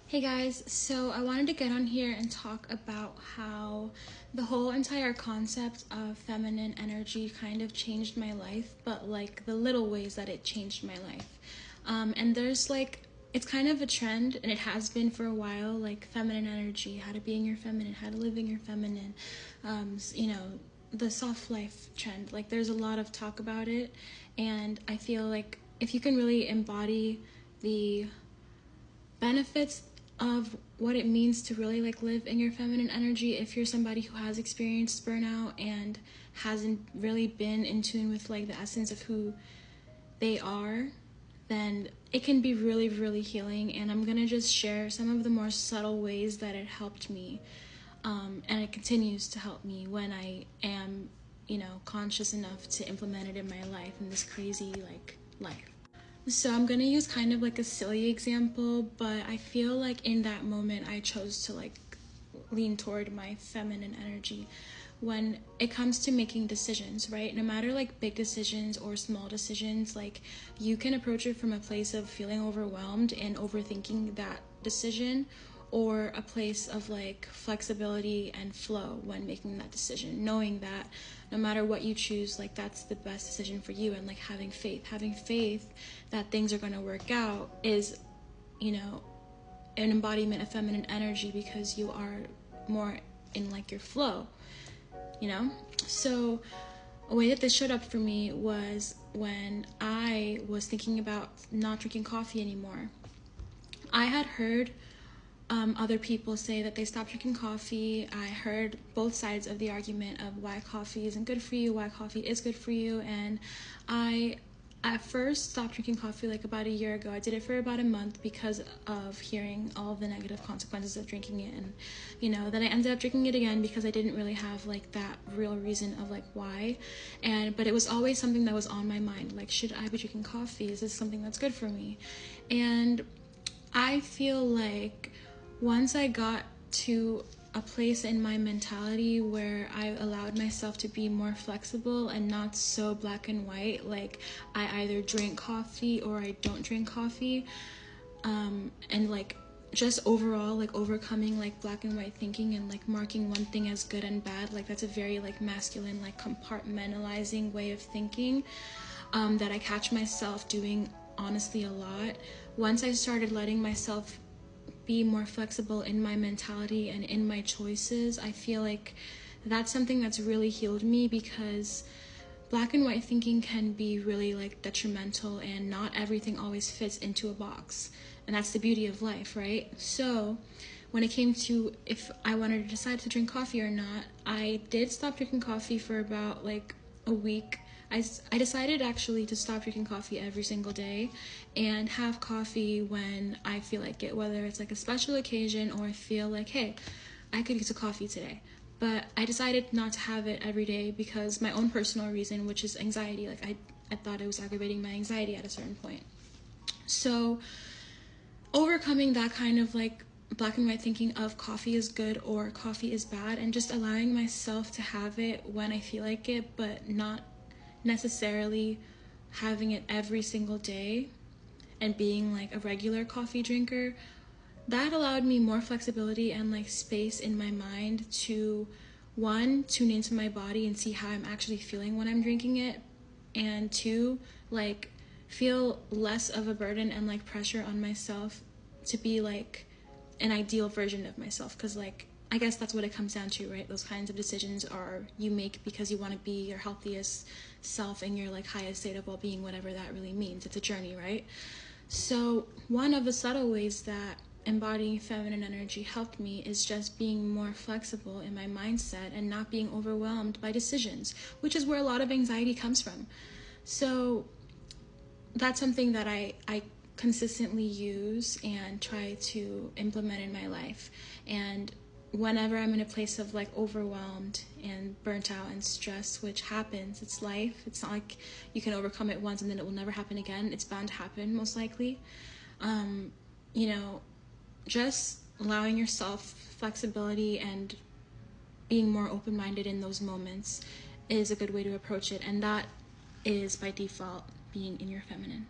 Hey guys, so I wanted to get on here and talk about how the whole entire concept of feminine energy kind of changed my life, but like the little ways that it changed my life. And there's it's kind of a trend, and it has been for a while, like feminine energy, how to be in your feminine, how to live in your feminine, the soft life trend. Like there's a lot of talk about it, and I feel like if you can really embody the benefits of what it means to really live in your feminine energy, if you're somebody who has experienced burnout and hasn't really been in tune with the essence of who they are, then it can be really, really healing. And I'm gonna just share some of the more subtle ways that it helped me, and it continues to help me when I am conscious enough to implement it in my life, in this crazy life. So I'm gonna use kind of a silly example, but I feel like in that moment I chose to lean toward my feminine energy when it comes to making decisions, right? No matter big decisions or small decisions, you can approach it from a place of feeling overwhelmed and overthinking that decision, or a place of flexibility and flow when making that decision, knowing that no matter what you choose, that's the best decision for you, and having faith that things are going to work out is an embodiment of feminine energy, because you are more in your flow. So a way that this showed up for me was when I was thinking about not drinking coffee anymore. I had heard other people say that they stopped drinking coffee. I heard both sides of the argument of why coffee isn't good for you, why coffee is good for you, and I at first stopped drinking coffee about a year ago. I did it for about a month because of hearing all of the negative consequences of drinking it, and then I ended up drinking it again because I didn't really have that real reason of why, but it was always something that was on my mind, should I be drinking coffee? Is this something that's good for me? And I feel once I got to a place in my mentality where I allowed myself to be more flexible and not so black and white, I either drink coffee or I don't drink coffee, and just overall overcoming black and white thinking and marking one thing as good and bad, that's a very masculine compartmentalizing way of thinking, that I catch myself doing honestly a lot. Once I started letting myself be more flexible in my mentality and in my choices, I feel that's something that's really healed me, because black and white thinking can be really detrimental, and not everything always fits into a box, and that's the beauty of life, right? So when it came to if I wanted to decide to drink coffee or not, I did stop drinking coffee for about a week. I decided actually to stop drinking coffee every single day and have coffee when I feel like it, whether it's a special occasion or I feel hey, I could use a coffee today. But I decided not to have it every day because my own personal reason, which is anxiety. I thought it was aggravating my anxiety at a certain point. So overcoming that kind of black and white thinking of coffee is good or coffee is bad, and just allowing myself to have it when I feel like it, but not necessarily having it every single day, and being a regular coffee drinker, that allowed me more flexibility and space in my mind to, one, tune into my body and see how I'm actually feeling when I'm drinking it, and two, feel less of a burden and pressure on myself to be an ideal version of myself, because I guess that's what it comes down to, right? Those kinds of decisions are you make because you want to be your healthiest self and your highest state of well-being, whatever that really means. It's a journey, right? So one of the subtle ways that embodying feminine energy helped me is just being more flexible in my mindset and not being overwhelmed by decisions, which is where a lot of anxiety comes from. So that's something that I consistently use and try to implement in my life. And whenever I'm in a place of overwhelmed and burnt out and stressed, which happens, it's life. It's not you can overcome it once and then it will never happen again. It's bound to happen, most likely. Just allowing yourself flexibility and being more open-minded in those moments is a good way to approach it. And that is by default being in your feminine.